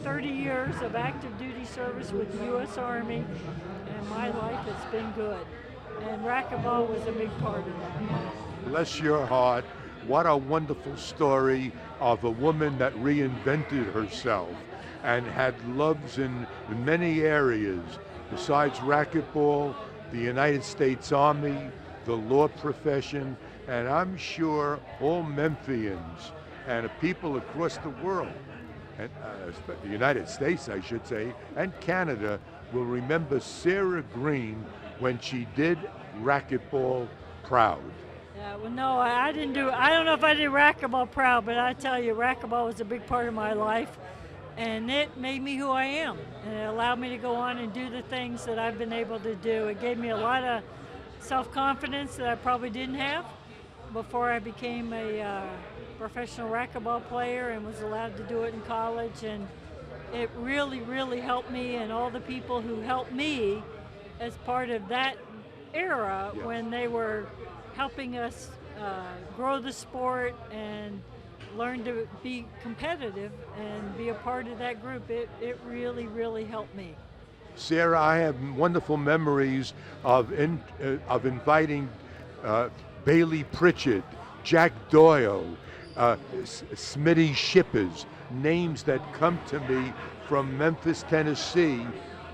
30 years of active duty service with the U.S. Army, and my life has been good. And racquetball was a big part of that. Bless your heart. What a wonderful story of a woman that reinvented herself and had loves in many areas besides racquetball, the United States Army, the law profession, and I'm sure all Memphians and people across the world, and the United States, I should say, and Canada, will remember Sarah Green when she did racquetball proud. Yeah, well, no, I didn't do. I don't know if I did racquetball proud, but I tell you, racquetball was a big part of my life, and it made me who I am, and it allowed me to go on and do the things that I've been able to do. It gave me a lot of self-confidence that I probably didn't have before I became a professional racquetball player and was allowed to do it in college, and it really, really helped me and all the people who helped me as part of that era when they were helping us grow the sport and learn to be competitive and be a part of that group. It really, really helped me. Sarah, I have wonderful memories of inviting Bailey Pritchard, Jack Doyle, Smitty Shippers, names that come to me from Memphis, Tennessee.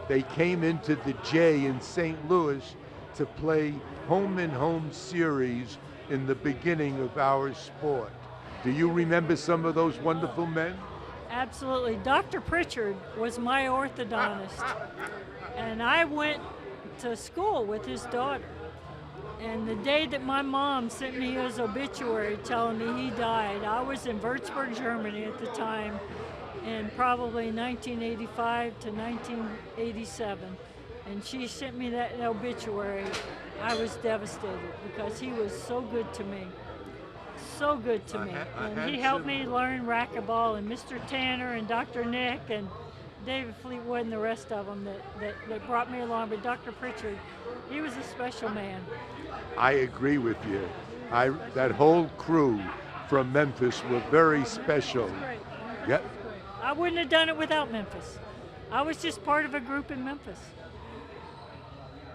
They came into the J in St. Louis to play home-and-home series in the beginning of our sport. Do you remember some of those wonderful men? Absolutely. Dr. Pritchard was my orthodontist, and I went to school with his daughter. And the day that my mom sent me his obituary telling me he died, I was in Würzburg, Germany at the time, in probably 1985 to 1987. And she sent me that obituary. I was devastated because he was so good to me. So good to me. And he helped me learn racquetball, and Mr. Tanner and Dr. Nick and David Fleetwood and the rest of them that brought me along. But Dr. Pritchard, he was a special man. I agree with you. That whole crew from Memphis were very special. Great. Yep. I wouldn't have done it without Memphis. I was just part of a group in Memphis.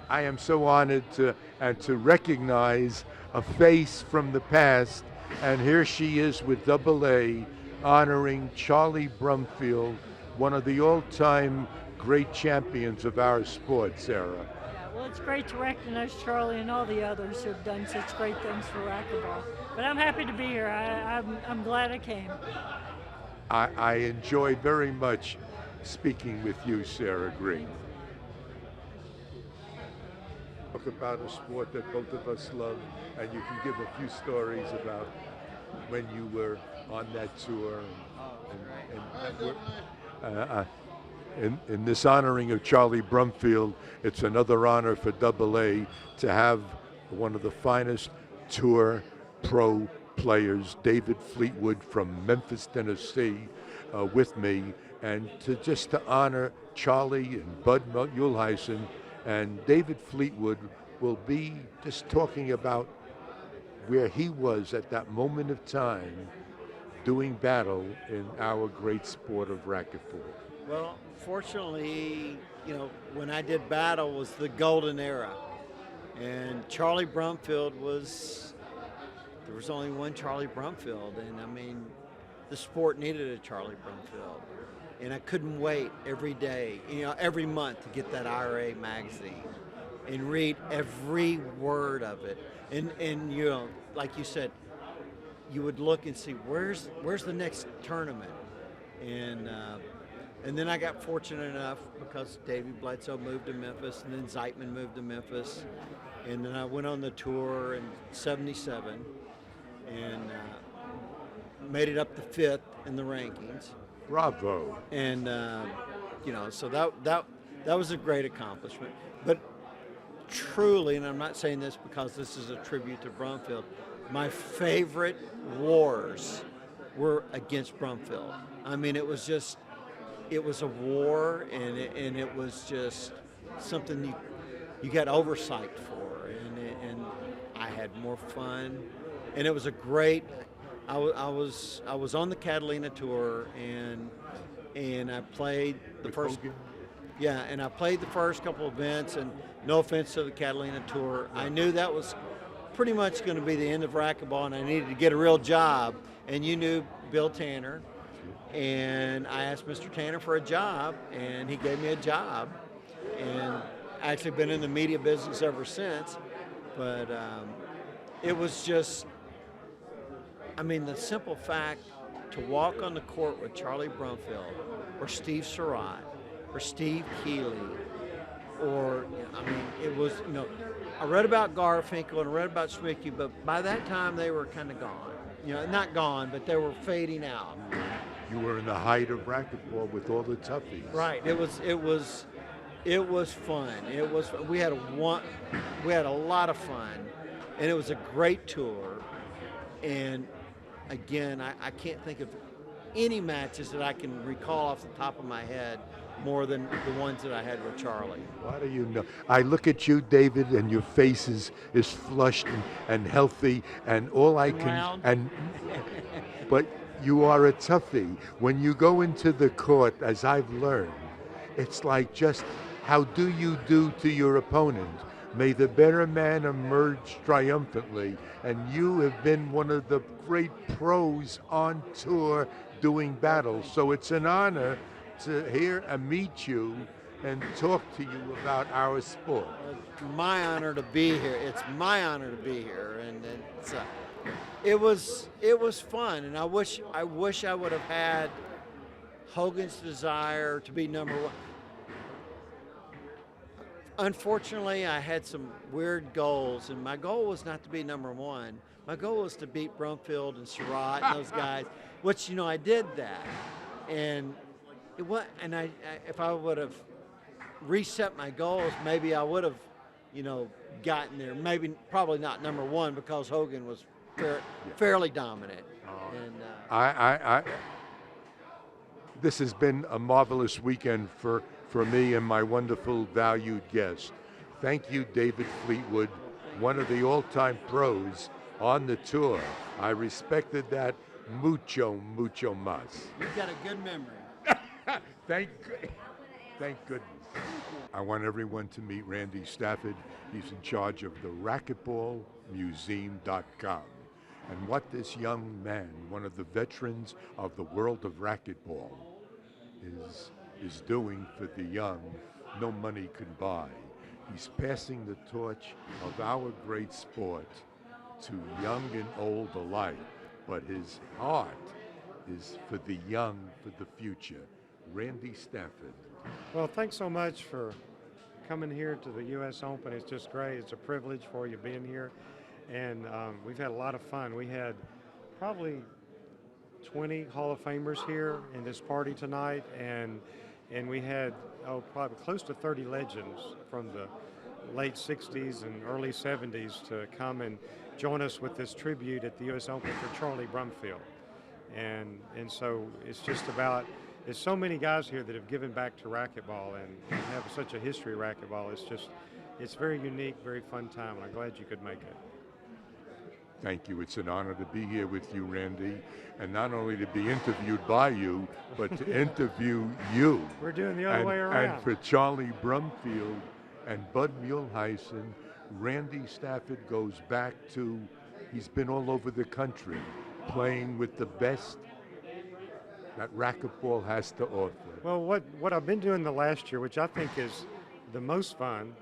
I am so honored to and to recognize a face from the past. And here she is with Double A, honoring Charlie Brumfield, one of the all-time great champions of our sport, Sarah. Yeah, well, it's great to recognize Charlie and all the others who have done such great things for racquetball. But I'm happy to be here. I'm glad I came. I enjoyed very much speaking with you, Sarah Green. Talk about a sport that both of us love, and you can give a few stories about when you were on that tour. In this honoring of Charlie Brumfield, it's another honor for Double A to have one of the finest tour pro players, David Fleetwood from Memphis, Tennessee, with me, and to honor Charlie and Bud Muehlheisen. And David Fleetwood will be just talking about where he was at that moment of time doing battle in our great sport of racquetball. Well, fortunately, when I did battle was the golden era. And Charlie Brumfield there was only one Charlie Brumfield. And I mean, the sport needed a Charlie Brumfield. And I couldn't wait every day, every month to get that IRA magazine and read every word of it. And like you said, you would look and see where's the next tournament. And then I got fortunate enough because Davey Bledsoe moved to Memphis, and then Zeitman moved to Memphis, and then I went on the tour in '77 and made it up to 5th in the rankings. Bravo! And so that was a great accomplishment. But truly, and I'm not saying this because this is a tribute to Brumfield, my favorite wars were against Brumfield. I mean, it was a war, and it was just something you got oversight for, and I had more fun, and it was a great. I was on the Catalina tour, and I played the first. Yeah, and I played the first couple events, and no offense to the Catalina tour, I knew that was pretty much going to be the end of racquetball, and I needed to get a real job. And you knew Bill Tanner, and I asked Mr. Tanner for a job, and he gave me a job, and I actually been in the media business ever since. But it was just, I mean, the simple fact to walk on the court with Charlie Brumfield or Steve Surratt or Steve Keeley, or, I mean, it was, I read about Garfinkel and I read about Schmickey, but by that time they were kind of gone. Not gone, but they were fading out. You were in the height of racquetball with all the toughies. Right. It was fun. We had a lot of fun, and it was a great tour. And again, I can't think of any matches that I can recall off the top of my head more than the ones that I had with Charlie. Why do you know? I look at you, David, and your face is flushed and healthy, and all I can but you are a toughie. When you go into the court, as I've learned, it's like just how do you do to your opponent? May the better man emerge triumphantly, and you have been one of the great pros on tour doing battle. So it's an honor to hear and meet you and talk to you about our sport. It's my honor to be here. It's my honor to be here, and it was fun. And I wish I would have had Hogan's desire to be number one. Unfortunately, I had some weird goals, and my goal was not to be number one. My goal was to beat Brumfield and Surratt and those guys, which, I did that. And if I would have reset my goals, maybe I would have, gotten there. Probably not number one because Hogan was fairly dominant. And this has been a marvelous weekend for me and my wonderful valued guest. Thank you, David Fleetwood, one of the all-time pros on the tour. I respected that mucho mas. You've got a good memory. Thank goodness. I want everyone to meet Randy Stafford. He's in charge of the Racquetballmuseum.com. And what this young man, one of the veterans of the world of racquetball, is doing for the young, no money can buy. He's passing the torch of our great sport to young and old alike, but his heart is for the young, for the future. Randy Stafford. Well, thanks so much for coming here to the U.S. Open. It's just great. It's a privilege for you being here. And we've had a lot of fun. We had probably 20 Hall of Famers here in this party tonight, and we had probably close to 30 legends from the late 60s and early 70s to come and join us with this tribute at the U.S. Open for Charlie Brumfield. And so it's just about, there's so many guys here that have given back to racquetball and have such a history of racquetball. It's very unique, very fun time, and I'm glad you could make it. Thank you. It's an honor to be here with you, Randy, and not only to be interviewed by you, but to interview you. We're doing the other way around. And for Charlie Brumfield and Bud Muehlheisen, Randy Stafford goes back to, he's been all over the country playing with the best that racquetball has to offer. Well, what I've been doing the last year, which I think is the most fun,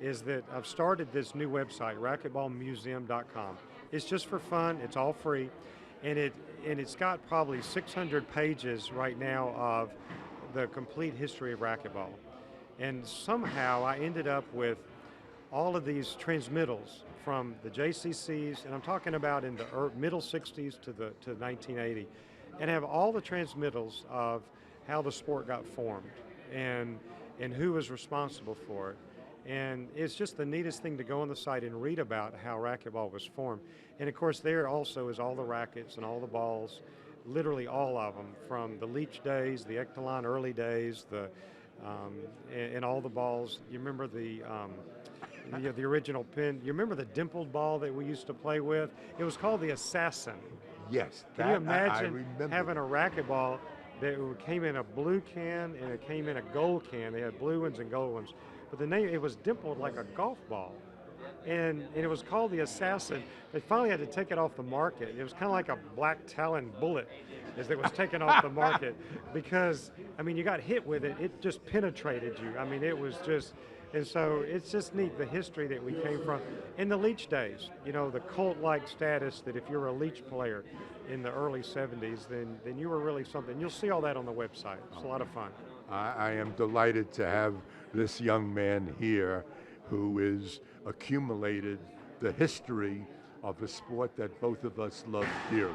is that I've started this new website, racquetballmuseum.com. It's just for fun. It's all free, and it's got probably 600 pages right now of the complete history of racquetball. And somehow I ended up with all of these transmittals from the JCCs, and I'm talking about in the middle 60s to 1980, and have all the transmittals of how the sport got formed and who was responsible for it. And it's just the neatest thing to go on the site and read about how racquetball was formed. And of course there also is all the rackets and all the balls, literally all of them, from the Leach days, the Echelon early days, and all the balls. You remember the original pin? You remember the dimpled ball that we used to play with? It was called the Assassin. Yes. Can you imagine I having a racquetball that came in a blue can and it came in a gold can? They had blue ones and gold ones. But the name, it was dimpled like a golf ball. And it was called the Assassin. They finally had to take it off the market. It was kind of like a black talon bullet as it was taken off the market because, I mean, you got hit with it, it just penetrated you. I mean, it was just, and so it's just neat, the history that we came from. In the Leach days, you know, the cult-like status that if you're a Leach player in the early 70s, then you were really something. You'll see all that on the website. It's a lot of fun. I am delighted to have this young man here who has accumulated the history of a sport that both of us love dearly.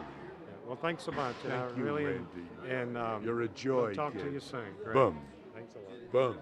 Well, thanks so much. Thank you, really, Randy. And you're a joy. We'll talk kid. to you soon. Great. Boom. Thanks a lot. Boom.